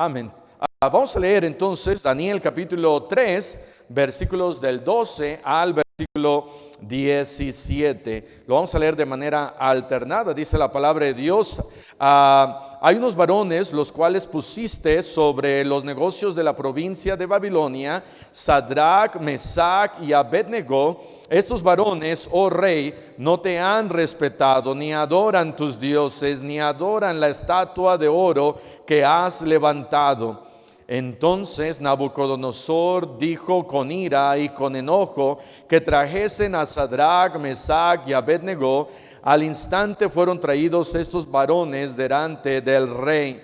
Amén. Vamos a leer entonces Daniel capítulo 3, versículos del 12 al versículo 17. Lo vamos a leer de manera alternada. Dice la palabra de Dios: hay unos varones los cuales pusiste sobre los negocios de la provincia de Babilonia, Sadrach, Mesach y Abednego. Estos varones, oh rey, no te han respetado, ni adoran tus dioses, ni adoran la estatua de oro que has levantado. Entonces Nabucodonosor dijo con ira y con enojo que trajesen a Sadrach, Mesach y Abednego. Al instante fueron traídos estos varones delante del rey.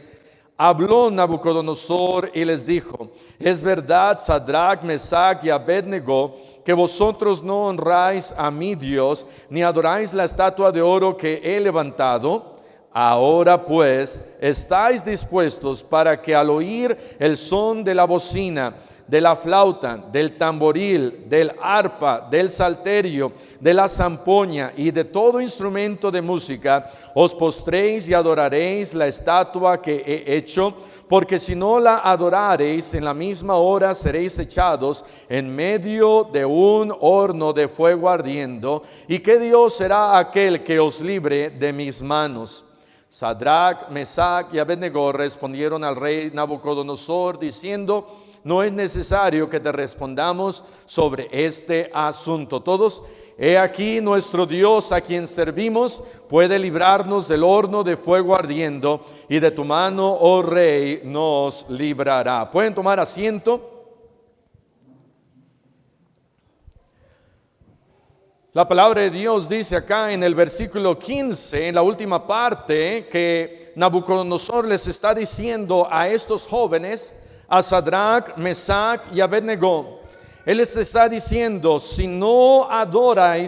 Habló Nabucodonosor y les dijo: es verdad, Sadrach, Mesach y Abednego, que vosotros no honráis a mi Dios, ni adoráis la estatua de oro que he levantado. Ahora pues, ¿estáis dispuestos para que al oír el son de la bocina, de la flauta, del tamboril, del arpa, del salterio, de la zampoña y de todo instrumento de música, os postréis y adoraréis la estatua que he hecho? Porque si no la adorareis, en la misma hora seréis echados en medio de un horno de fuego ardiendo. ¿Y qué Dios será aquel que os libre de mis manos? Sadrach, Mesach y Abednego respondieron al rey Nabucodonosor diciendo: no es necesario que te respondamos sobre este asunto. Todos: he aquí nuestro Dios a quien servimos puede librarnos del horno de fuego ardiendo, y de tu mano, oh rey, nos librará. ¿Pueden tomar asiento? La palabra de Dios dice acá en el versículo 15, en la última parte, que Nabucodonosor les está diciendo a estos jóvenes, a Sadrach, Mesach y Abednego, él les está diciendo: si no adoran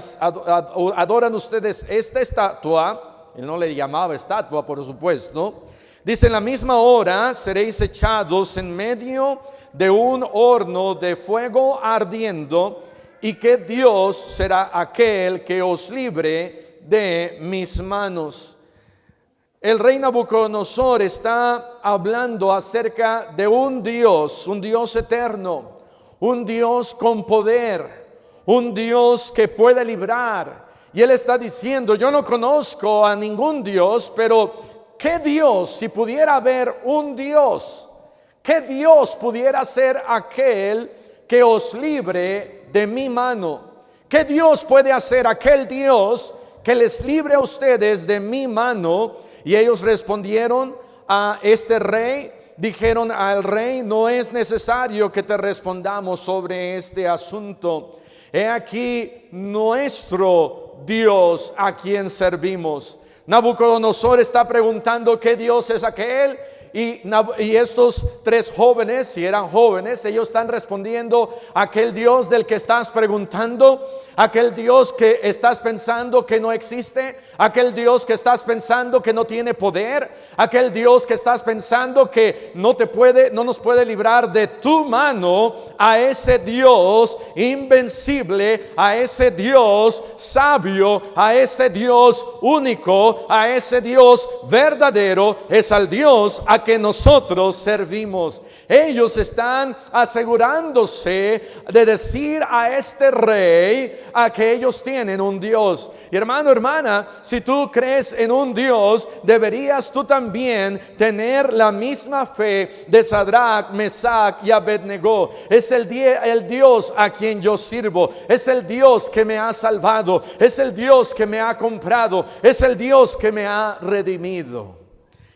ustedes esta estatua, él no le llamaba estatua, por supuesto, dice: en la misma hora seréis echados en medio de un horno de fuego ardiendo. ¿Y que Dios será aquel que os libre de mis manos? El rey Nabucodonosor está hablando acerca de un Dios eterno, un Dios con poder, un Dios que puede librar. Y él está diciendo: yo no conozco a ningún Dios, pero ¿qué Dios, si pudiera haber un Dios, qué Dios pudiera ser aquel que os libre de mi mano? ¿Qué Dios puede hacer aquel Dios que les libre a ustedes de mi mano? Y ellos respondieron a este rey, dijeron al rey: no es necesario que te respondamos sobre este asunto. He aquí nuestro Dios a quien servimos. Nabucodonosor está preguntando: ¿qué Dios es aquel? Y estos tres jóvenes, si eran jóvenes, ellos están respondiendo: aquel Dios del que estás preguntando, aquel Dios que estás pensando que no existe, aquel Dios que estás pensando que no tiene poder, aquel Dios que estás pensando que no nos puede librar de tu mano. A ese Dios invencible, a ese Dios sabio, a ese Dios único, a ese Dios verdadero, es al Dios a que nosotros servimos. Ellos están asegurándose de decir a este rey a que ellos tienen un Dios. Y hermano, hermana, si tú crees en un Dios, deberías tú también tener la misma fe de Sadrach, Mesach y Abednego. Es el Dios a quien yo sirvo, es el Dios que me ha salvado, es el Dios que me ha comprado, es el Dios que me ha redimido.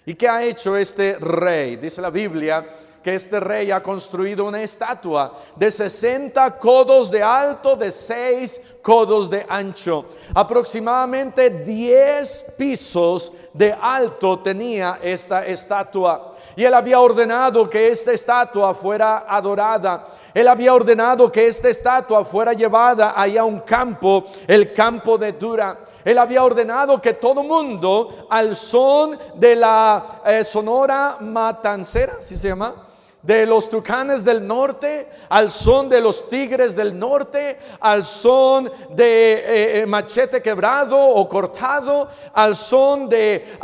¿Y qué ha hecho este rey? Dice la Biblia que este rey ha construido una estatua de 60 codos de alto, de 6 codos de ancho. Aproximadamente 10 pisos de alto tenía esta estatua. Y él había ordenado que esta estatua fuera adorada. Él había ordenado que esta estatua fuera llevada allá a un campo, el campo de Dura. Él había ordenado que todo mundo, al son de la sonora matancera, ¿sí se llama? de los tucanes del norte, al son de los tigres del norte, al son de machete quebrado o cortado, al son de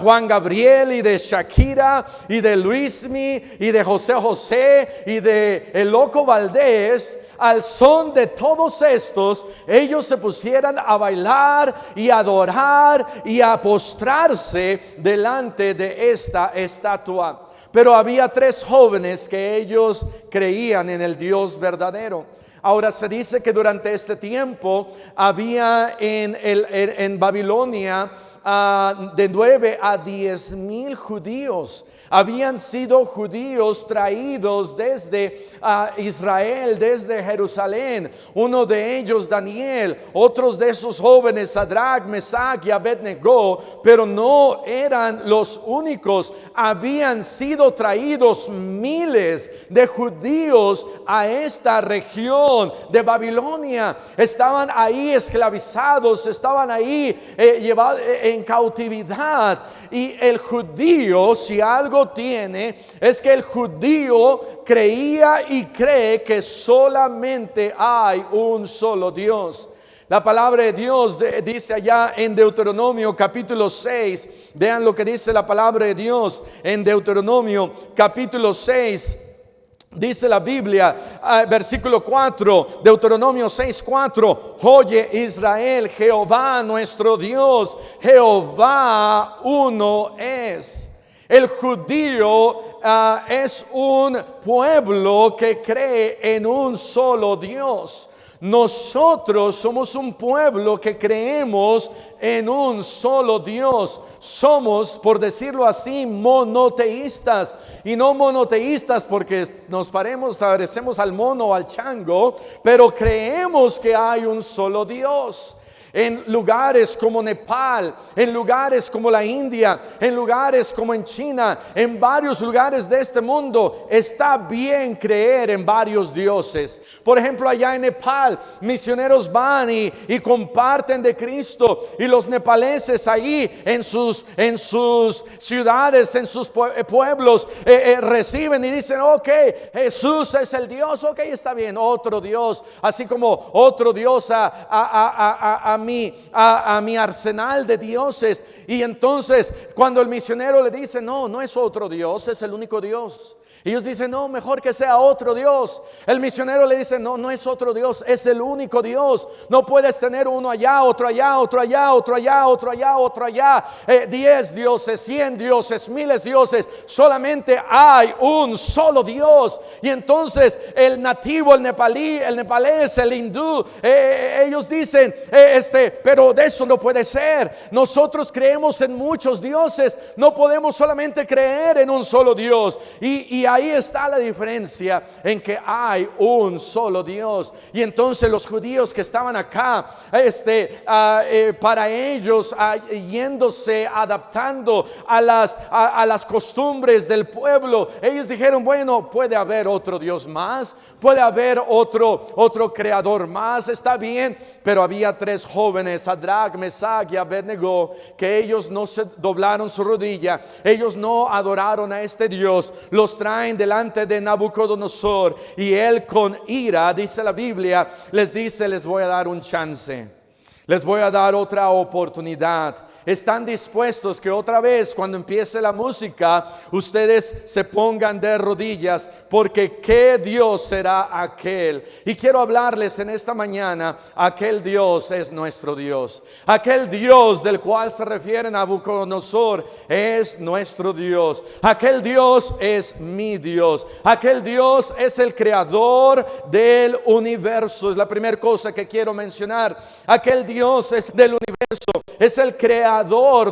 Juan Gabriel y de Shakira y de Luismi y de José José y de el Loco Valdés. Al son de todos estos, ellos se pusieran a bailar y a adorar y a postrarse delante de esta estatua. Pero había 3 jóvenes que ellos creían en el Dios verdadero. Ahora se dice que durante este tiempo había en Babilonia de 9 a 10,000 judíos. Habían sido judíos traídos desde Israel, desde Jerusalén. Uno de ellos, Daniel, otros de esos jóvenes, Sadrach, Mesach y Abednego, pero no eran los únicos. Habían sido traídos miles de judíos a esta región de Babilonia. Estaban ahí esclavizados, estaban ahí llevados en cautividad. Y el judío, si algo tiene, es que el judío creía y cree que solamente hay un solo Dios. La palabra de Dios dice allá en Deuteronomio capítulo 6, vean lo que dice la palabra de Dios en Deuteronomio capítulo 6. Dice la Biblia, versículo 4, Deuteronomio 6:4, oye Israel, Jehová nuestro Dios, Jehová uno es. El judío es un pueblo que cree en un solo Dios. Nosotros somos un pueblo que creemos en un solo Dios. Somos, por decirlo así, monoteístas. Y no monoteístas porque nos parecemos al mono o al chango, pero creemos que hay un solo Dios. En lugares como Nepal, en lugares como la India, en lugares como en China, en varios lugares de este mundo, está bien creer en varios dioses. Por ejemplo, allá en Nepal, misioneros van y comparten de Cristo, y los nepaleses ahí en sus ciudades, en sus pueblos, reciben y dicen, ok, Jesús es el Dios, ok, está bien, otro Dios, así como otro Dios a mi arsenal de dioses. Y entonces cuando el misionero le dice, no es otro Dios, es el único Dios, ellos dicen, no, mejor que sea otro Dios. El misionero le dice, no es otro Dios, es el único Dios. No puedes tener uno allá, otro allá, otro allá, otro allá, otro allá, otro allá, 10 dioses, 100 dioses, miles dioses. Solamente hay un solo Dios. Y entonces el nativo, el nepalés, el hindú, ellos dicen, pero de eso no puede ser. Nosotros creemos en muchos dioses, no podemos solamente creer en un solo Dios. Y ahí está la diferencia, en que hay un solo Dios. Y entonces los judíos que estaban acá, para ellos, yéndose, adaptando a las costumbres del pueblo, ellos dijeron, bueno, puede haber otro Dios más, puede haber otro creador más, está bien. Pero había 3 jóvenes, Sadrach, Mesach y Abednego, que ellos no se doblaron su rodilla, ellos no adoraron a este Dios. Los traen delante de Nabucodonosor, y él con ira, dice la Biblia, les dice, les voy a dar un chance, les voy a dar otra oportunidad. ¿Están dispuestos que otra vez, cuando empiece la música, ustedes se pongan de rodillas? Porque ¿qué Dios será aquel? Y quiero hablarles en esta mañana, aquel Dios es nuestro Dios. Aquel Dios del cual se refiere Nabucodonosor es nuestro Dios. Aquel Dios es mi Dios. Aquel Dios es el creador del universo. Es la primera cosa que quiero mencionar. Aquel Dios es del universo, es el creador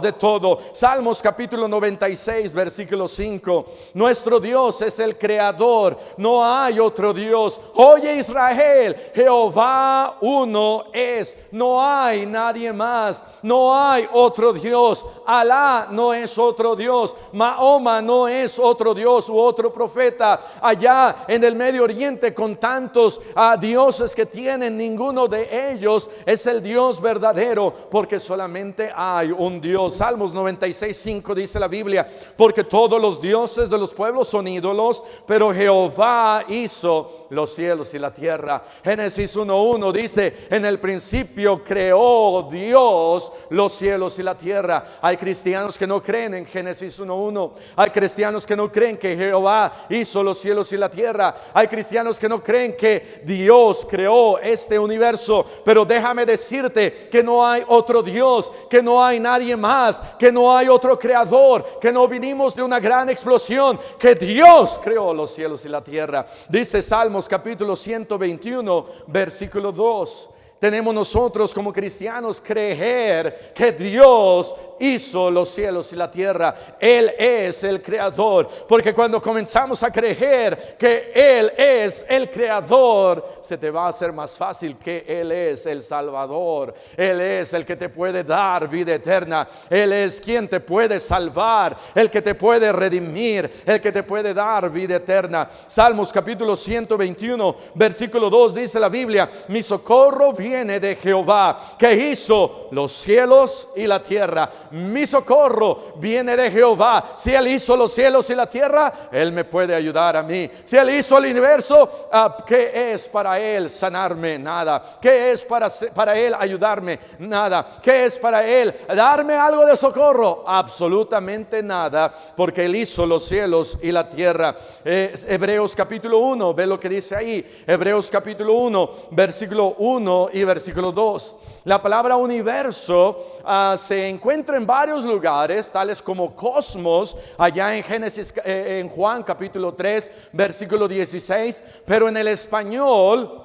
de todo. Salmos capítulo 96 versículo 5. Nuestro Dios es el creador, no hay otro Dios. Oye Israel, Jehová uno es, no hay nadie más, no hay otro Dios. Alá no es otro Dios, Mahoma no es otro Dios u otro profeta. Allá en el Medio Oriente, con tantos dioses que tienen, ninguno de ellos es el Dios verdadero, porque solamente hay un Dios. Salmos 96:5 dice la Biblia, porque todos los dioses de los pueblos son ídolos, pero Jehová hizo los cielos y la tierra. Génesis 1:1 dice, en el principio creó Dios los cielos y la tierra. Hay cristianos que no creen en Génesis 1:1. Hay cristianos que no creen que Jehová hizo los cielos y la tierra. Hay cristianos que no creen que Dios creó este universo. Pero déjame decirte que no hay otro Dios, que no hay nadie más, que no hay otro creador, que no vinimos de una gran explosión, que Dios creó los cielos y la tierra. Dice Salmos capítulo 121, versículo 2. Tenemos nosotros como cristianos creer que Dios hizo los cielos y la tierra. Él es el creador. Porque cuando comenzamos a creer que Él es el creador, se te va a hacer más fácil que Él es el Salvador. Él es el que te puede dar vida eterna. Él es quien te puede salvar, el que te puede redimir, el que te puede dar vida eterna. Salmos capítulo 121, versículo 2 dice la Biblia, mi socorro viene de Jehová, que hizo los cielos y la tierra. Mi socorro viene de Jehová. Si Él hizo los cielos y la tierra, Él me puede ayudar a mí. Si Él hizo el universo, ¿qué es para Él sanarme? Nada. ¿Qué es para Él ayudarme? Nada. ¿Qué es para Él darme algo de socorro? Absolutamente nada, porque Él hizo los cielos y la tierra. Hebreos capítulo 1, ve lo que dice ahí. Hebreos capítulo 1, versículo 1 y versículo 2. La palabra universo se encuentra en varios lugares, tales como cosmos, allá en Génesis, en Juan capítulo 3, versículo 16, pero en el español,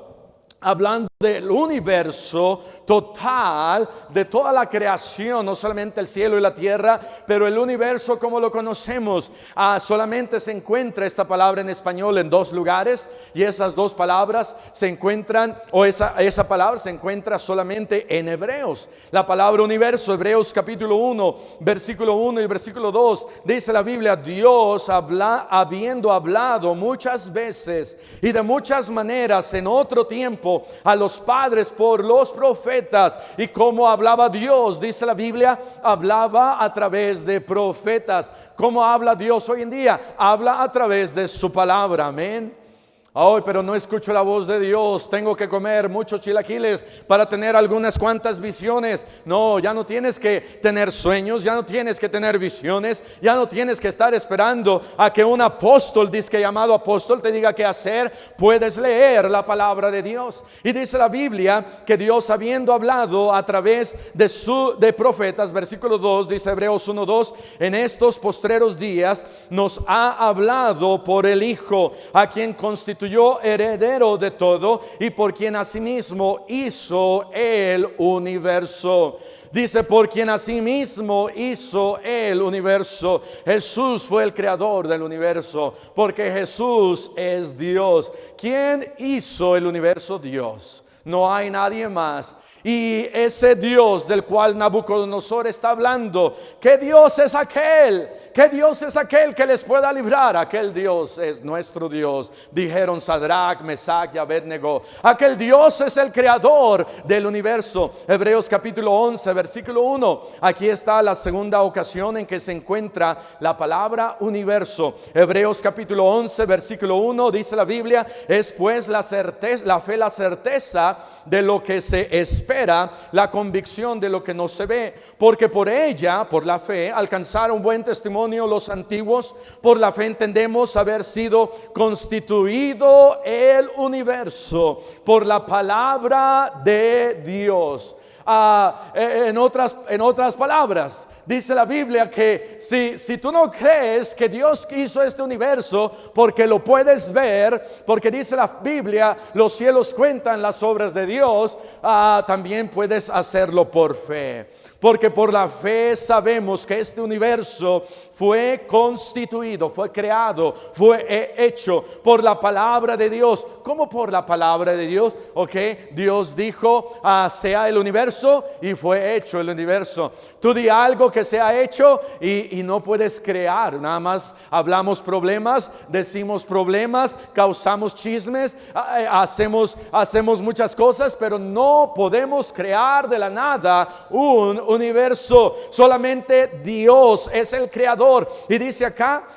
hablando del universo total, de toda la creación, no solamente el cielo y la tierra, pero el universo como lo conocemos, solamente se encuentra esta palabra en español en dos lugares, y esas dos palabras se encuentran, o esa palabra se encuentra solamente en Hebreos. La palabra universo, Hebreos capítulo 1, versículo 1 y versículo 2, dice la Biblia, Dios habiendo hablado muchas veces y de muchas maneras en otro tiempo a los padres por los profetas. Y como hablaba Dios, dice la Biblia, hablaba a través de profetas. ¿Cómo habla Dios hoy en día? Habla a través de su palabra, amén. Hoy, pero no escucho la voz de Dios. Tengo que comer muchos chilaquiles para tener algunas cuantas visiones. No, ya no tienes que tener sueños, ya no tienes que tener visiones, ya no tienes que estar esperando a que un apóstol, disque llamado apóstol, te diga qué hacer. Puedes leer la palabra de Dios. Y dice la Biblia que Dios, habiendo hablado a través de profetas, versículo 2, dice Hebreos 1:2, en estos postreros días nos ha hablado por el Hijo, a quien constituyó heredero de todo y por quien asimismo hizo el universo. Dice, por quien asimismo hizo el universo. Jesús fue el creador del universo, porque Jesús es Dios. ¿Quién hizo el universo? Dios. No hay nadie más. Y ese Dios del cual Nabucodonosor está hablando, ¿qué Dios es aquel? ¿Qué Dios es aquel que les pueda librar? Aquel Dios es nuestro Dios, dijeron Sadrach, Mesach y Abednego. Aquel Dios es el creador del universo. Hebreos capítulo 11, versículo 1. Aquí está la segunda ocasión en que se encuentra la palabra universo. Hebreos capítulo 11, versículo 1, dice la Biblia, es pues la fe, la certeza de lo que se espera, la convicción de lo que no se ve, porque por ella, por la fe, alcanzaron buen testimonio los antiguos. Por la fe entendemos haber sido constituido el universo por la palabra de Dios. En otras palabras, dice la Biblia que si tú no crees que Dios hizo este universo, porque lo puedes ver, porque dice la Biblia, los cielos cuentan las obras de Dios, también puedes hacerlo por fe. Porque por la fe sabemos que este universo fue constituido, fue creado, fue hecho por la palabra de Dios. ¿Cómo por la palabra de Dios? Ok, Dios dijo, sea el universo, y fue hecho el universo. Tú di algo que sea hecho y no puedes crear. Nada más hablamos problemas, decimos problemas, causamos chismes, hacemos muchas cosas, pero no podemos crear de la nada un universo. Solamente Dios es el creador. Y dice acá,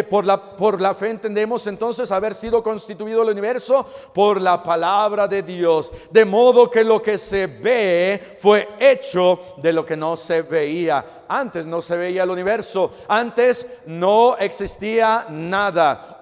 por la fe entendemos entonces haber sido constituido el universo por la palabra de Dios. De modo que lo que se ve fue hecho de lo que no se veía. Antes no se veía el universo, antes no existía nada.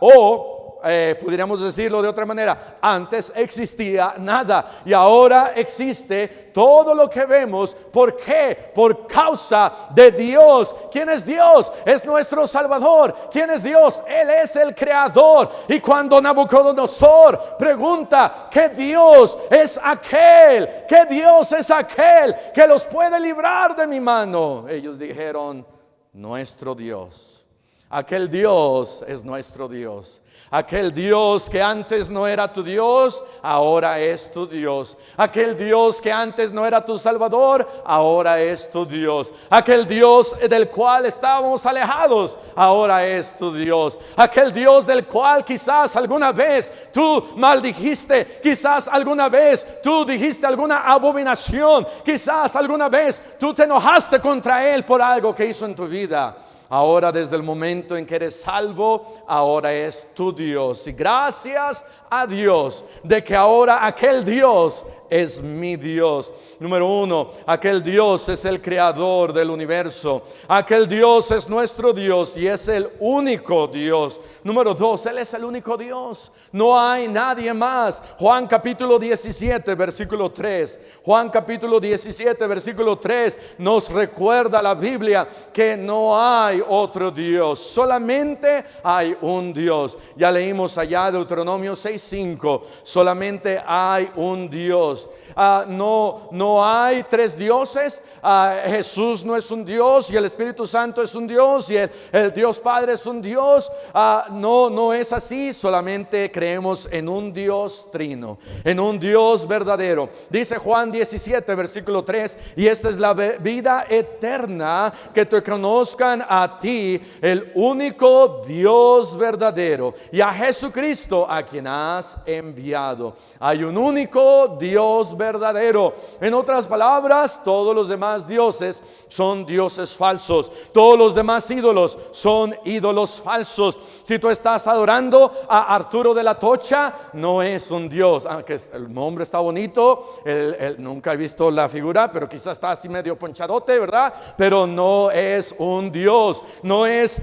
Podríamos decirlo de otra manera, antes existía nada y ahora existe todo lo que vemos. ¿Por qué? Por causa de Dios. ¿Quién es Dios? Es nuestro Salvador. ¿Quién es Dios? Él es el creador. Y cuando Nabucodonosor pregunta, ¿qué Dios es aquel? ¿Qué Dios es aquel que los puede librar de mi mano? Ellos dijeron, nuestro Dios. Aquel Dios es nuestro Dios. Aquel Dios que antes no era tu Dios, ahora es tu Dios. Aquel Dios que antes no era tu Salvador, ahora es tu Dios. Aquel Dios del cual estábamos alejados, ahora es tu Dios. Aquel Dios del cual quizás alguna vez tú maldijiste, quizás alguna vez tú dijiste alguna abominación, quizás alguna vez tú te enojaste contra Él por algo que hizo en tu vida. Ahora, desde el momento en que eres salvo, ahora es tu Dios. Y gracias a Dios de que ahora aquel Dios es mi Dios. Número uno, aquel Dios es el creador del universo. Aquel Dios es nuestro Dios y es el único Dios. Número dos, Él es el único Dios. No hay nadie más. Juan capítulo 17, versículo 3. Juan capítulo 17, versículo 3 nos recuerda la Biblia que no hay otro Dios. Solamente hay un Dios. Ya leímos allá Deuteronomio 6:5. Solamente hay un Dios. No hay tres dioses. Jesús no es un Dios y el Espíritu Santo es un Dios y el Dios Padre es un Dios. No es así. Solamente creemos en un Dios trino, en un Dios verdadero. Dice Juan 17 versículo 3: y esta es la vida eterna, que te conozcan a ti, el único Dios verdadero, y a Jesucristo a quien has enviado. Hay un único Dios verdadero. En otras palabras, todos los demás dioses son dioses falsos. Todos los demás ídolos son ídolos falsos. Si tú estás adorando a Arturo de la Tocha, no es un dios. Aunque el nombre está bonito, nunca he visto la figura, pero quizás está así medio ponchadote, ¿verdad? Pero no es un dios. No es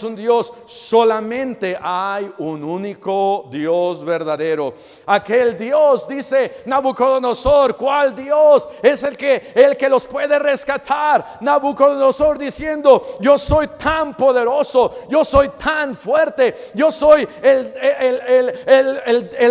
un dios. Solamente hay un único Dios verdadero. Aquel Dios, dice Nabucodonosor, ¿cuál Dios? Es el que los puede rescatar. Nabucodonosor diciendo, yo soy tan poderoso, yo soy tan fuerte, yo soy el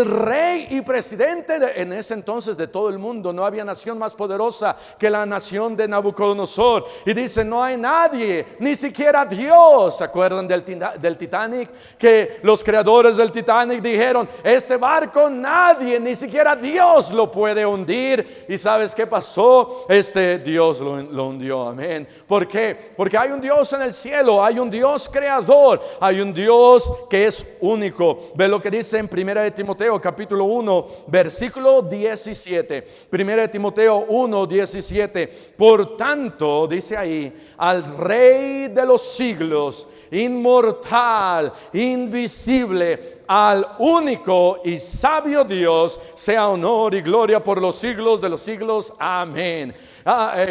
rey y presidente en ese entonces de todo el mundo. No había nación más poderosa que la nación de Nabucodonosor. Y dice, no hay nadie, ni siquiera Dios. ¿Se acuerdan del Titanic? Que los creadores del Titanic dijeron, este barco nadie, ni siquiera Dios lo puede hundir. ¿Y sabes qué pasó? Dios lo hundió. Amén. ¿Por qué? Porque hay un Dios en el cielo, hay un Dios creador, hay un Dios que es único. Ve lo que dice en 1 de Timoteo capítulo 1 versículo 17. 1 de Timoteo 1, 17. Por tanto, dice ahí, al Rey de los siglos, inmortal, invisible, al único y sabio Dios, sea honor y gloria por los siglos de los siglos. Amén.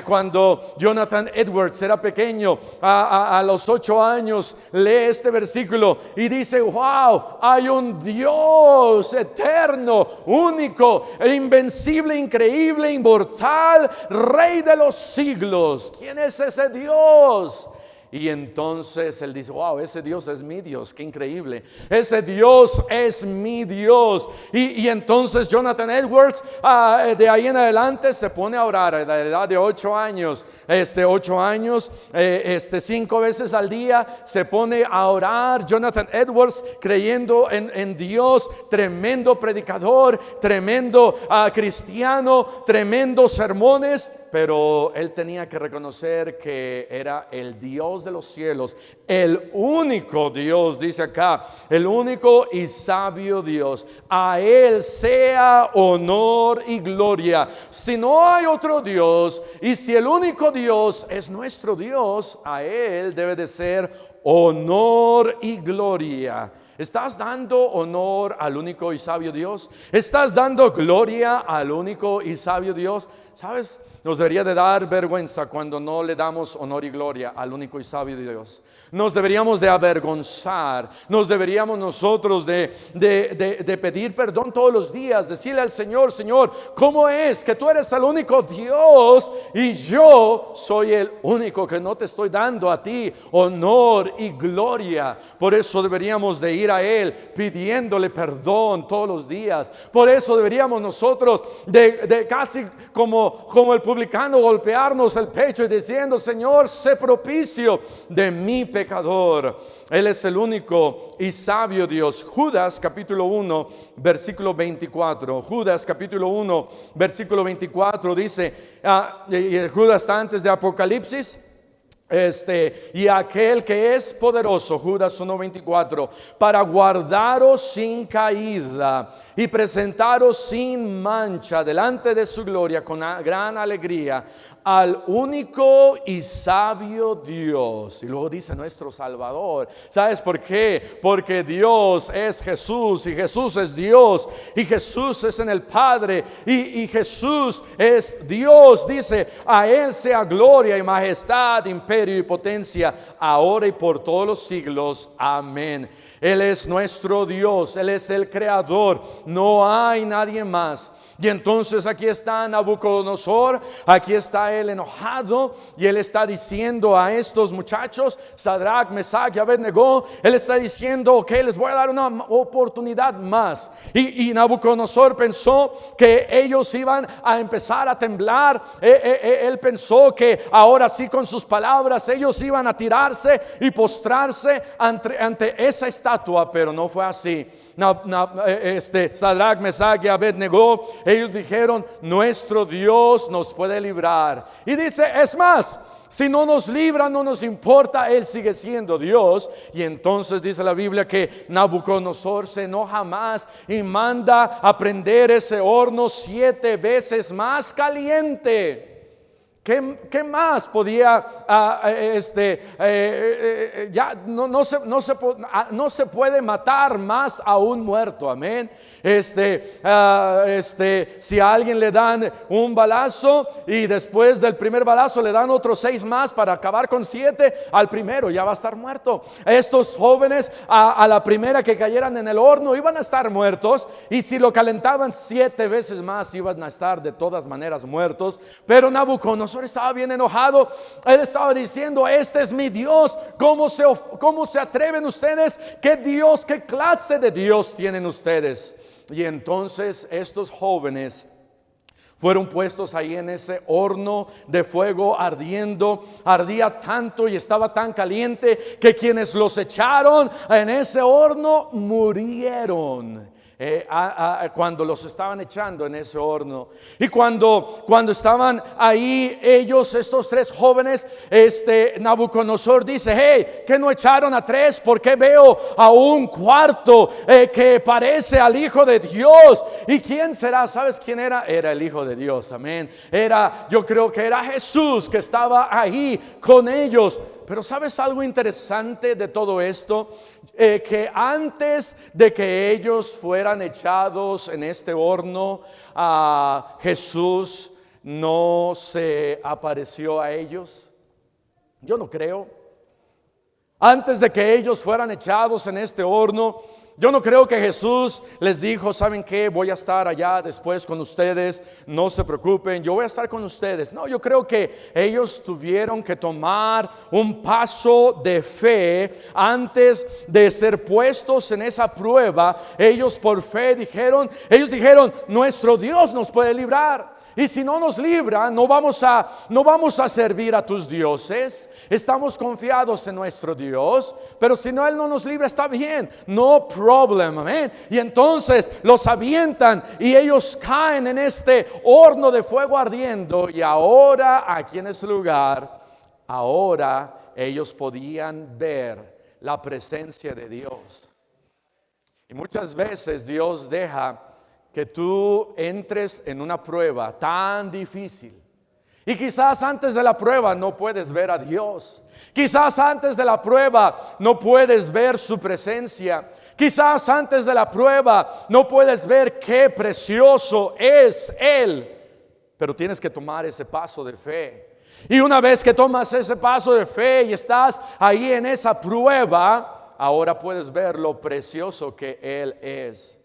Cuando Jonathan Edwards era pequeño, a los 8 años, lee este versículo y dice, wow, hay un Dios eterno, único, invencible, increíble, inmortal, Rey de los siglos. ¿Quién es ese Dios? Y entonces él dice, wow, ese Dios es mi Dios, qué increíble. Ese Dios es mi Dios. Y entonces Jonathan Edwards, de ahí en adelante, se pone a orar a la edad de 8 años. 8 años, 5 veces al día, se pone a orar. Jonathan Edwards, creyendo en Dios, tremendo predicador, tremendo cristiano, tremendos sermones. pero él tenía que reconocer que era el Dios de los cielos, el único Dios, dice acá, el único y sabio Dios. A él sea honor y gloria. Si no hay otro Dios, y si el único Dios es nuestro Dios, a él debe de ser honor y gloria. ¿Estás dando honor al único y sabio Dios? ¿Estás dando gloria al único y sabio Dios? ¿Sabes? Nos debería de dar vergüenza cuando no le damos honor y gloria al único y sabio Dios. Nos deberíamos de avergonzar. Nos deberíamos nosotros de pedir perdón todos los días. Decirle al Señor, Señor, ¿cómo es que tú eres el único Dios y yo soy el único que no te estoy dando a ti honor y gloria? Por eso deberíamos de ir a Él pidiéndole perdón todos los días. Por eso deberíamos nosotros de casi como el publicano golpearnos el pecho y diciendo, Señor, sé propicio de mi pecador. Él es el único y sabio Dios. Judas capítulo 1 versículo 24. Judas capítulo 1 versículo 24 dice, Judas está antes de Apocalipsis. Y aquel que es poderoso, Judas 1:24, para guardaros sin caída y presentaros sin mancha delante de su gloria con gran alegría, al único y sabio Dios. Y luego dice nuestro Salvador. ¿Sabes por qué? Porque Dios es Jesús y Jesús es Dios y Jesús es en el Padre y Jesús es Dios. Dice, a Él sea gloria y majestad, imperio y potencia, ahora y por todos los siglos. Amén. Él es nuestro Dios, Él es el creador, no hay nadie más. Y entonces aquí está Nabucodonosor, aquí está él enojado y él está diciendo a estos muchachos, Sadrach, Mesach y Abednego, él está diciendo, ok, les voy a dar una oportunidad más. Y Nabucodonosor pensó que ellos iban a empezar a temblar. Él pensó que ahora sí con sus palabras ellos iban a tirarse y postrarse ante esa estatua, pero no fue así. Sadrach, Mesach y Abednego, ellos dijeron, nuestro Dios nos puede librar. Y dice, es más, si no nos libra, no nos importa, Él sigue siendo Dios. Y entonces dice la Biblia que Nabucodonosor se enoja más y manda a prender ese horno 7 veces más caliente. ¿Qué más podía ya no se puede matar más a un muerto? Amén. Si a alguien le dan un balazo y después del primer balazo le dan otros 6 más para acabar con 7, al primero ya va a estar muerto. Estos jóvenes a la primera que cayeran en el horno iban a estar muertos, y si lo calentaban 7 veces más iban a estar de todas maneras muertos. Pero Nabucodonosor estaba bien enojado. Él estaba diciendo, este es mi Dios. ¿Cómo se atreven ustedes? ¿Qué Dios, qué clase de Dios tienen ustedes? Y entonces estos jóvenes fueron puestos ahí en ese horno de fuego ardiendo. Ardía tanto y estaba tan caliente que quienes los echaron en ese horno murieron. Cuando los estaban echando en ese horno. Y cuando estaban ahí ellos, estos 3 jóvenes, Nabucodonosor dice, hey, ¿que no echaron a 3? ¿Por qué veo a un cuarto que parece al Hijo de Dios? ¿Y quién será? ¿Sabes quién era? Era el Hijo de Dios, amén. Yo creo que era Jesús que estaba ahí con ellos. Pero ¿sabes algo interesante de todo esto? Que antes de que ellos fueran echados en este horno, Jesús no se apareció a ellos. Yo no creo. Antes de que ellos fueran echados en este horno, yo no creo que Jesús les dijo, ¿saben qué? Voy a estar allá después con ustedes, no se preocupen, yo voy a estar con ustedes. No, yo creo que ellos tuvieron que tomar un paso de fe antes de ser puestos en esa prueba. Ellos por fe dijeron, nuestro Dios nos puede librar. Y si no nos libra, no vamos a servir a tus dioses. Estamos confiados en nuestro Dios. Pero si no, Él no nos libra, está bien. No problem, amén. Y entonces los avientan y ellos caen en este horno de fuego ardiendo. Y ahora, aquí en ese lugar, ahora ellos podían ver la presencia de Dios. Y muchas veces Dios deja que tú entres en una prueba tan difícil. Y quizás antes de la prueba no puedes ver a Dios. Quizás antes de la prueba no puedes ver su presencia. Quizás antes de la prueba no puedes ver qué precioso es Él. Pero tienes que tomar ese paso de fe. Y una vez que tomas ese paso de fe y estás ahí en esa prueba, ahora puedes ver lo precioso que Él es.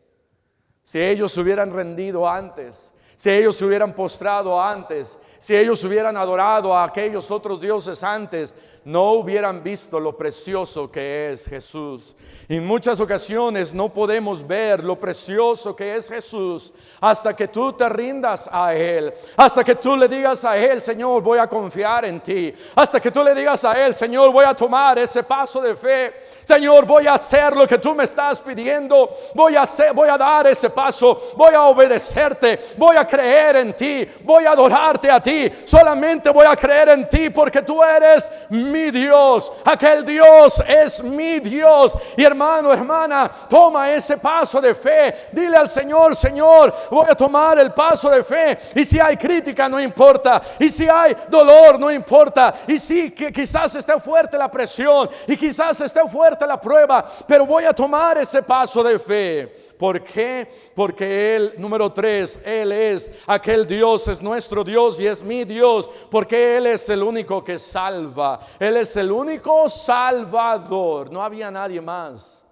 Si ellos se hubieran rendido antes, si ellos se hubieran postrado antes, si ellos hubieran adorado a aquellos otros dioses antes, no hubieran visto lo precioso que es Jesús. En muchas ocasiones no podemos ver lo precioso que es Jesús hasta que tú te rindas a Él, hasta que tú le digas a Él: Señor, voy a confiar en ti, hasta que tú le digas a Él: Señor, voy a tomar ese paso de fe, Señor, voy a hacer lo que tú me estás pidiendo, voy a dar ese paso, voy a obedecerte, voy a creer en ti, voy a adorarte a ti, solamente voy a creer en ti porque tú eres mi Dios, aquel Dios es mi Dios. Y hermano, hermana, toma ese paso de fe, dile al Señor: Señor, voy a tomar el paso de fe, y si hay crítica no importa, y si hay dolor no importa, y si que quizás esté fuerte la presión, y quizás esté fuerte la prueba, pero voy a tomar ese paso de fe. ¿Por qué? Porque Él, número 3, Él es aquel Dios, es nuestro Dios y es mi Dios, porque Él es el único que salva, Él es el único salvador. No había nadie más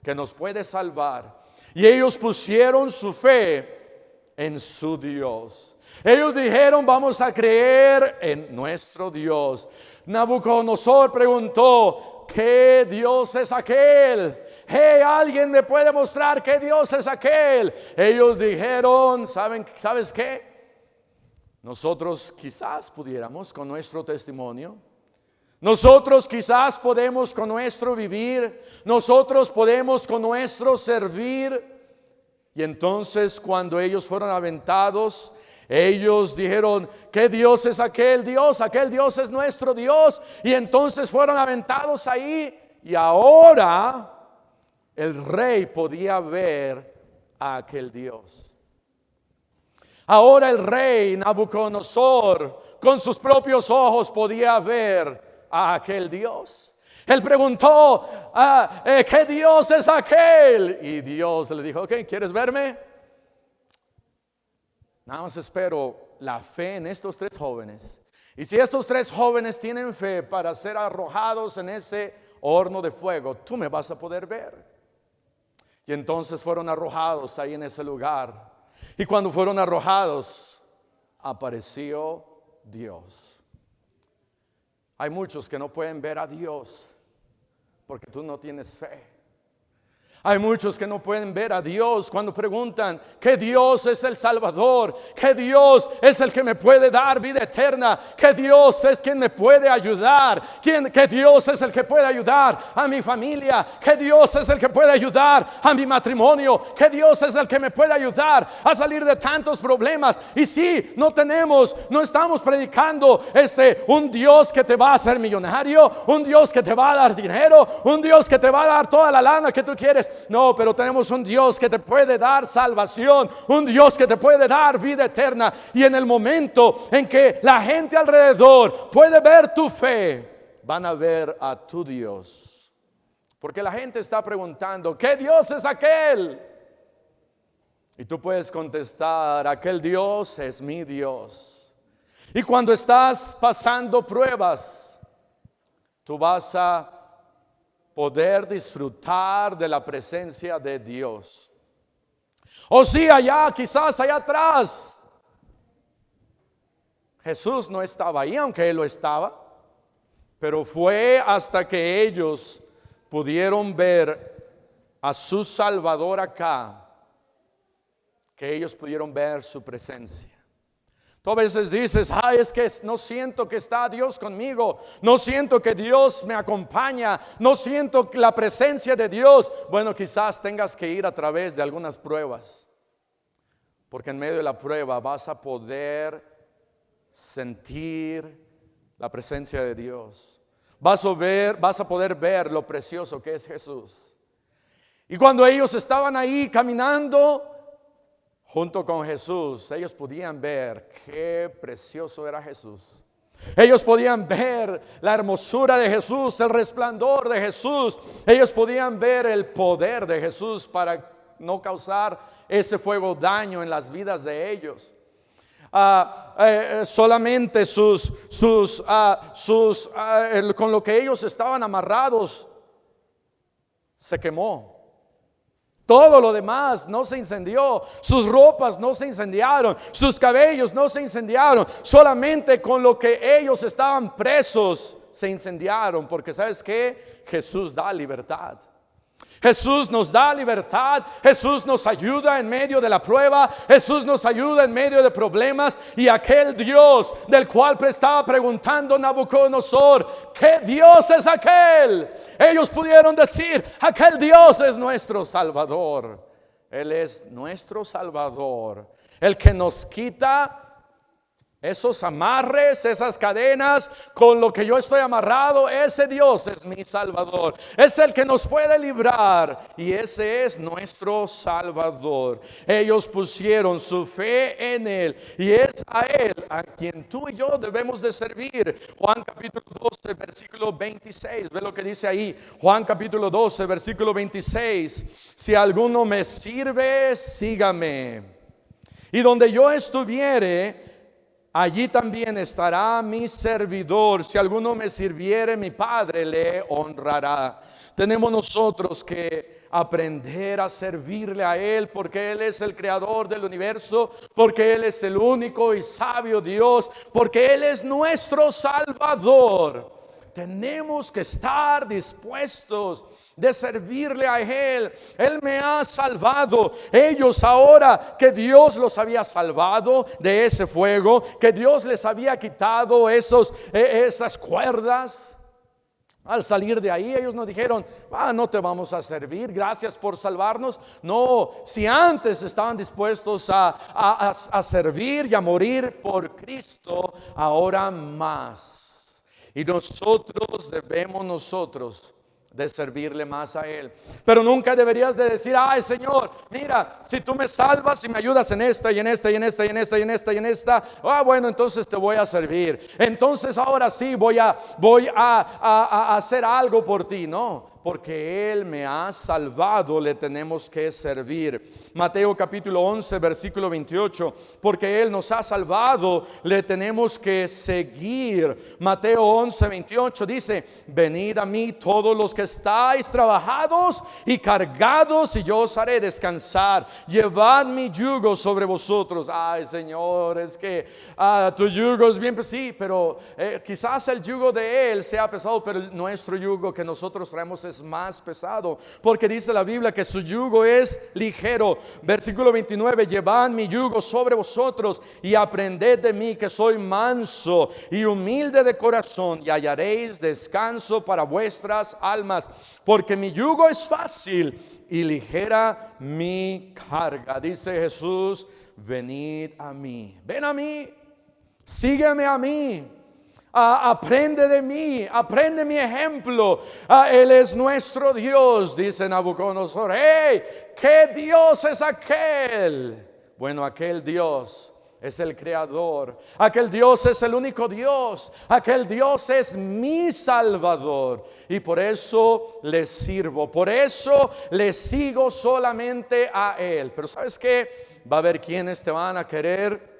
que nos puede salvar. Y ellos pusieron su fe en su Dios. Ellos dijeron: vamos a creer en nuestro Dios. Nabucodonosor preguntó: ¿qué Dios es aquel? Hey, ¿alguien me puede mostrar qué Dios es aquel? Ellos dijeron: ¿sabes qué? Nosotros quizás pudiéramos con nuestro testimonio, nosotros quizás podemos con nuestro vivir, nosotros podemos con nuestro servir. Y entonces, cuando ellos fueron aventados, ellos dijeron: ¿qué Dios es aquel Dios? Aquel Dios es nuestro Dios. Y entonces fueron aventados ahí, y ahora el rey podía ver a aquel Dios. Ahora el rey Nabucodonosor con sus propios ojos podía ver a aquel Dios. Él preguntó: ¿qué Dios es aquel? Y Dios le dijo: ok, ¿quieres verme? Nada más espero la fe en estos 3 jóvenes. Y si estos 3 jóvenes tienen fe para ser arrojados en ese horno de fuego, tú me vas a poder ver. Y entonces fueron arrojados ahí en ese lugar. Y cuando fueron arrojados, apareció Dios. Hay muchos que no pueden ver a Dios porque tú no tienes fe. Hay muchos que no pueden ver a Dios cuando preguntan: ¿qué Dios es el Salvador? ¿Qué Dios es el que me puede dar vida eterna? ¿Qué Dios es quien me puede ayudar? ¿Qué Dios es el que puede ayudar a mi familia? ¿Qué Dios es el que puede ayudar a mi matrimonio? ¿Qué Dios es el que me puede ayudar a salir de tantos problemas? Y si no estamos predicando un Dios que te va a hacer millonario, un Dios que te va a dar dinero, un Dios que te va a dar toda la lana que tú quieres. No, pero tenemos un Dios que te puede dar salvación, un Dios que te puede dar vida eterna. Y en el momento en que la gente alrededor puede ver tu fe, van a ver a tu Dios. Porque la gente está preguntando: ¿qué Dios es aquel? Y tú puedes contestar: aquel Dios es mi Dios. Y cuando estás pasando pruebas, tú vas a poder disfrutar de la presencia de Dios. O sí, allá, quizás allá atrás, Jesús no estaba ahí, aunque Él lo estaba. Pero fue hasta que ellos pudieron ver a su Salvador acá, que ellos pudieron ver su presencia. Tú a veces dices, es que no siento que está Dios conmigo, no siento que Dios me acompaña, no siento la presencia de Dios. Bueno, quizás tengas que ir a través de algunas pruebas, porque en medio de la prueba vas a poder sentir la presencia de Dios. Vas a poder ver lo precioso que es Jesús. Y cuando ellos estaban ahí caminando junto con Jesús, ellos podían ver qué precioso era Jesús. Ellos podían ver la hermosura de Jesús, el resplandor de Jesús. Ellos podían ver el poder de Jesús para no causar ese fuego daño en las vidas de ellos. Solamente con lo que ellos estaban amarrados se quemó. Todo lo demás no se incendió, sus ropas no se incendiaron, sus cabellos no se incendiaron, solamente con lo que ellos estaban presos se incendiaron, porque ¿sabes qué? Jesús da libertad. Jesús nos da libertad, Jesús nos ayuda en medio de la prueba, Jesús nos ayuda en medio de problemas. Y aquel Dios del cual estaba preguntando Nabucodonosor, ¿qué Dios es aquel? Ellos pudieron decir, aquel Dios es nuestro Salvador. Él es nuestro Salvador, el que nos quita esos amarres, esas cadenas con lo que yo estoy amarrado. Ese Dios es mi Salvador, es el que nos puede librar, y ese es nuestro Salvador. Ellos pusieron su fe en Él, y es a Él a quien tú y yo debemos de servir. Juan capítulo 12 versículo 26, ve lo que dice ahí. Juan capítulo 12 versículo 26: si alguno me sirve, sígame, y donde yo estuviere, allí también estará mi servidor. Si alguno me sirviere, mi Padre le honrará. Tenemos nosotros que aprender a servirle a Él, porque Él es el creador del universo, porque Él es el único y sabio Dios, porque Él es nuestro Salvador. Tenemos que estar dispuestos de servirle a Él. Él me ha salvado. Ellos, ahora que Dios los había salvado de ese fuego, que Dios les había quitado esas cuerdas, al salir de ahí ellos no dijeron, no te vamos a servir, gracias por salvarnos. No, si antes estaban dispuestos a servir y a morir por Cristo, ahora más. Y nosotros de servirle más a Él. Pero nunca deberías de decir, Señor, mira, si tú me salvas y me ayudas en esta y en esta y en esta y en esta y en esta y en esta, bueno, entonces te voy a servir. Entonces ahora sí voy a hacer algo por ti. No, porque Él me ha salvado, le tenemos que servir. Mateo capítulo 11 versículo 28, porque Él nos ha salvado, le tenemos que seguir. Mateo 11 28 dice, venid a mí todos los que estáis trabajados y cargados, y yo os haré descansar. Llevad mi yugo sobre vosotros. Señor, es que tu yugo es bien, pues sí, pero quizás el yugo de Él sea pesado, pero nuestro yugo que nosotros traemos es más pesado, porque dice la Biblia que su yugo es ligero. Versículo 29, llevad mi yugo sobre vosotros y aprended de mí, que soy manso y humilde de corazón, y hallaréis descanso para vuestras almas, porque mi yugo es fácil y ligera mi carga. Dice Jesús, venid a mí, ven a mí, sígueme a mí. Aprende de mí, aprende mi ejemplo. Él es nuestro Dios, dice Nabucodonosor. ¿Qué Dios es aquel? Bueno, aquel Dios es el creador, aquel Dios es el único Dios, aquel Dios es mi Salvador, y por eso le sirvo, por eso le sigo solamente a Él. Pero ¿sabes qué? Va a haber quienes te van a querer,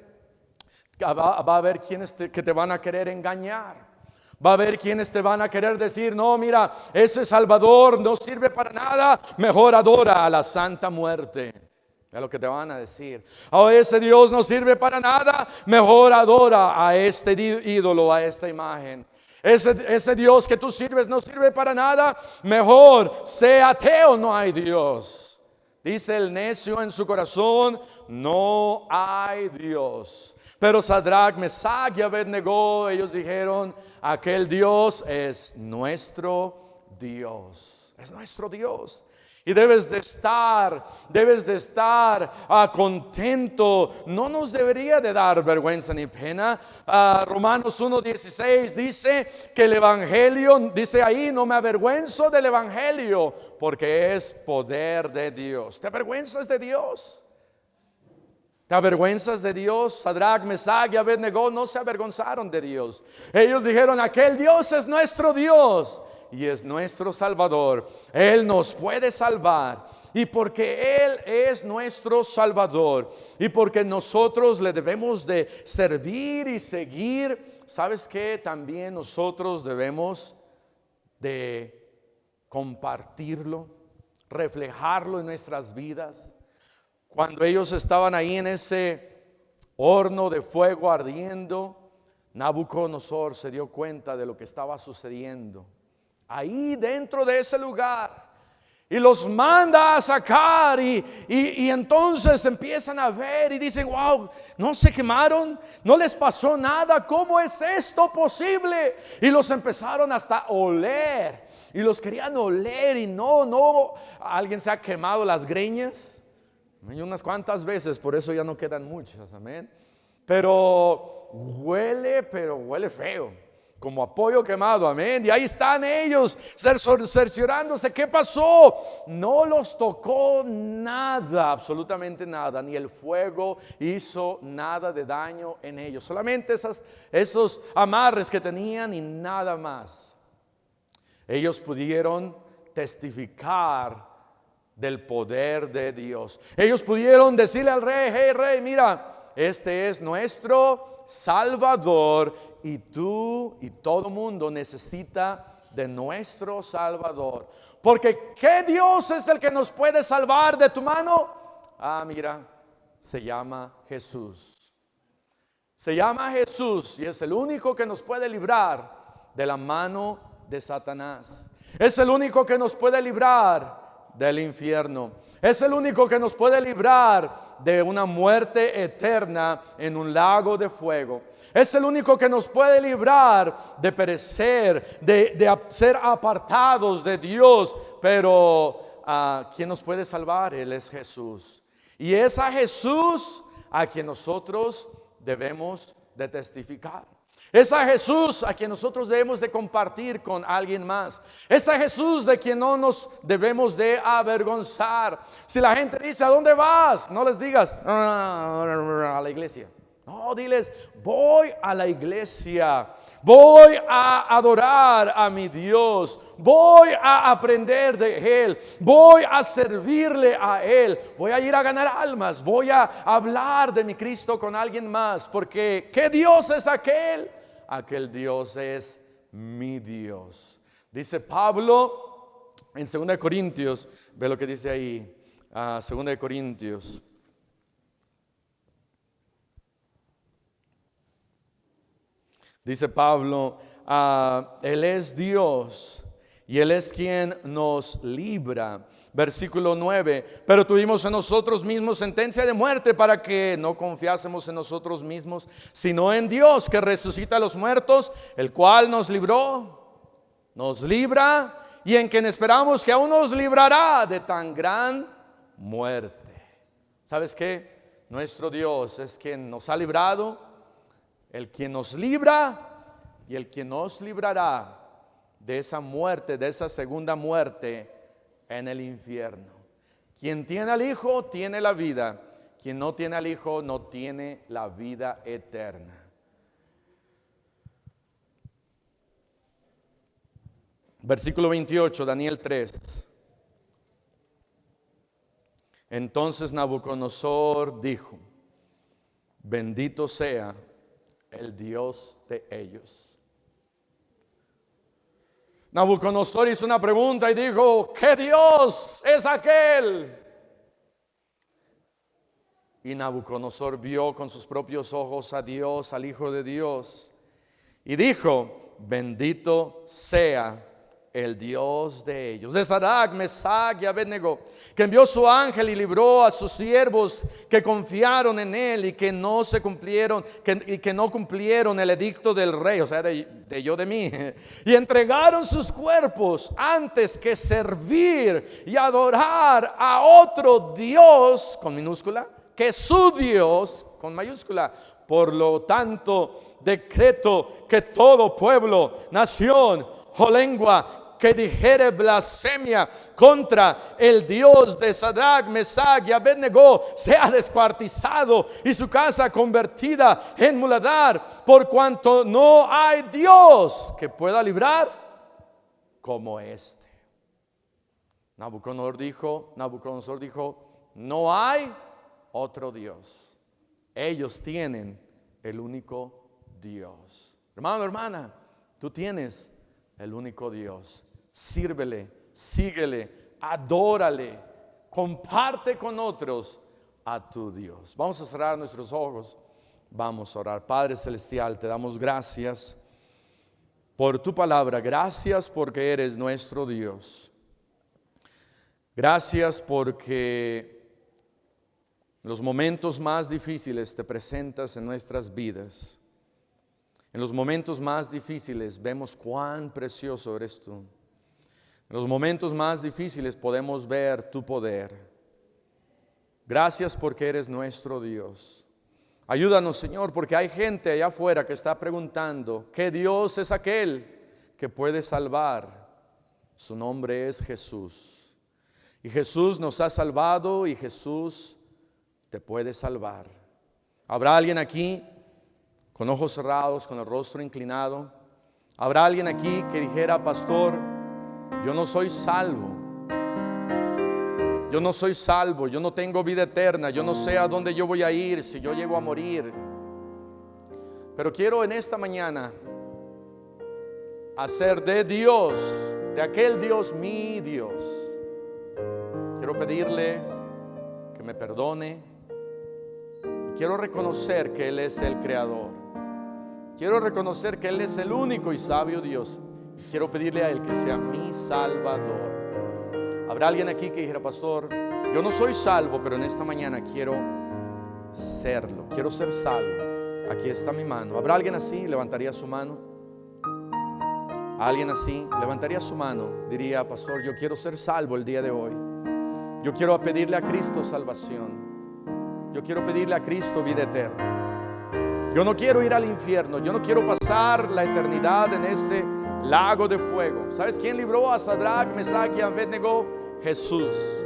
va a haber quienes que te van a querer engañar. Va a haber quienes te van a querer decir, no, mira, ese Salvador no sirve para nada, mejor adora a la Santa Muerte. Es lo que te van a decir. Ese Dios no sirve para nada, mejor adora a este ídolo, a esta imagen. Ese Dios que tú sirves no sirve para nada, mejor sea ateo, no hay Dios. Dice el necio en su corazón, no hay Dios. Pero Sadrach, Mesach y Abednego, ellos dijeron, aquel Dios es nuestro Dios. Es nuestro Dios. Y debes de estar contento. No nos debería de dar vergüenza ni pena. Romanos 1:16 dice que el evangelio, dice ahí, no me avergüenzo del evangelio, porque es poder de Dios. ¿Te avergüenzas de Dios? ¿Te avergüenzas de Dios? Sadrach, Mesach y Abednego no se avergonzaron de Dios. Ellos dijeron, aquel Dios es nuestro Dios y es nuestro Salvador. Él nos puede salvar. Y porque Él es nuestro Salvador y porque nosotros le debemos de servir y seguir, ¿sabes qué? También nosotros debemos de compartirlo, reflejarlo en nuestras vidas. Cuando ellos estaban ahí en ese horno de fuego ardiendo, Nabucodonosor se dio cuenta de lo que estaba sucediendo ahí dentro de ese lugar y los manda a sacar y entonces empiezan a ver y dicen, wow, no se quemaron, no les pasó nada, ¿cómo es esto posible? Y los empezaron hasta a oler y los querían oler y no, alguien se ha quemado las greñas. Y unas cuantas veces, por eso ya no quedan muchas, amén. Pero huele feo, como a pollo quemado, amén. Y ahí están ellos cerciorándose, ¿qué pasó? No los tocó nada, absolutamente nada, ni el fuego hizo nada de daño en ellos. Solamente esos amarres que tenían y nada más. Ellos pudieron testificar del poder de Dios. Ellos pudieron decirle al rey, hey rey, mira, este es nuestro Salvador y tú y todo mundo necesita de nuestro Salvador. Porque ¿qué Dios es el que nos puede salvar de tu mano? Mira, se llama Jesús. Se llama Jesús y es el único que nos puede librar de la mano de Satanás. Es el único que nos puede librar del infierno. Es el único que nos puede librar de una muerte eterna en un lago de fuego. Es el único que nos puede librar de perecer, de ser apartados de Dios. Pero ¿quién nos puede salvar? Él es Jesús. Y es a Jesús a quien nosotros debemos de testificar. Es a Jesús a quien nosotros debemos de compartir con alguien más. Es a Jesús de quien no nos debemos de avergonzar. Si la gente dice, ¿a dónde vas? No les digas, a la iglesia. No, diles, voy a la iglesia. Voy a adorar a mi Dios. Voy a aprender de Él. Voy a servirle a Él. Voy a ir a ganar almas. Voy a hablar de mi Cristo con alguien más. Porque ¿qué Dios es aquel? Aquel Dios es mi Dios. Dice Pablo en 2 Corintios. Ve lo que dice ahí. 2 Corintios. Dice Pablo, Él es Dios y Él es quien nos libra. Versículo 9, pero tuvimos en nosotros mismos sentencia de muerte para que no confiásemos en nosotros mismos, sino en Dios que resucita a los muertos, el cual nos libró, nos libra y en quien esperamos que aún nos librará de tan gran muerte. ¿Sabes qué? Nuestro Dios es quien nos ha librado, el quien nos libra y el quien nos librará de esa muerte, de esa segunda muerte en el infierno. Quien tiene al Hijo tiene la vida. Quien no tiene al Hijo no tiene la vida eterna. Versículo 28, Daniel 3. Entonces Nabucodonosor dijo, bendito sea el Dios de ellos. Nabucodonosor hizo una pregunta y dijo, ¿qué Dios es aquel? Y Nabucodonosor vio con sus propios ojos a Dios, al Hijo de Dios, y dijo, bendito sea el Dios de ellos, de Sadrach, Mesach y Abednego, que envió su ángel y libró a sus siervos que confiaron en él y que no se cumplieron, que no cumplieron el edicto del rey, o sea, de mí, y entregaron sus cuerpos antes que servir y adorar a otro Dios con minúscula, que su Dios con mayúscula. Por lo tanto, decreto que todo pueblo, nación o lengua que dijere blasfemia contra el Dios de Sadrach, Mesach y Abednego sea descuartizado y su casa convertida en muladar, por cuanto no hay Dios que pueda librar como este. Nabucodonosor dijo, no hay otro Dios. Ellos tienen el único Dios. Hermano, hermana, tú tienes el único Dios. Sírvele, síguele, adórale, comparte con otros a tu Dios. Vamos a cerrar nuestros ojos, vamos a orar. Padre Celestial, te damos gracias por tu palabra. Gracias porque eres nuestro Dios. Gracias porque en los momentos más difíciles te presentas en nuestras vidas. En los momentos más difíciles vemos cuán precioso eres tú. En los momentos más difíciles podemos ver tu poder. Gracias porque eres nuestro Dios. Ayúdanos, Señor, porque hay gente allá afuera que está preguntando, ¿qué Dios es aquel que puede salvar? Su nombre es Jesús. Y Jesús nos ha salvado y Jesús te puede salvar. ¿Habrá alguien aquí con ojos cerrados, con el rostro inclinado? ¿Habrá alguien aquí que dijera, pastor, yo no soy salvo? Yo no soy salvo, yo no tengo vida eterna, yo no sé a dónde yo voy a ir si yo llego a morir. Pero quiero en esta mañana hacer de Dios, de aquel Dios, mi Dios. Quiero pedirle que me perdone. Quiero reconocer que Él es el Creador. Quiero reconocer que Él es el único y sabio Dios. Quiero pedirle a Él que sea mi Salvador. Habrá alguien aquí que dijera, pastor, yo no soy salvo, pero en esta mañana quiero serlo. Quiero ser salvo. Aquí está mi mano. ¿Habrá alguien así? ¿Levantaría su mano? ¿Alguien así? ¿Levantaría su mano? Diría, pastor, yo quiero ser salvo el día de hoy. Yo quiero pedirle a Cristo salvación. Yo quiero pedirle a Cristo vida eterna. Yo no quiero ir al infierno. Yo no quiero pasar la eternidad en ese lago de fuego. ¿Sabes quién libró a Sadrach, Mesach y Abednego? Jesús.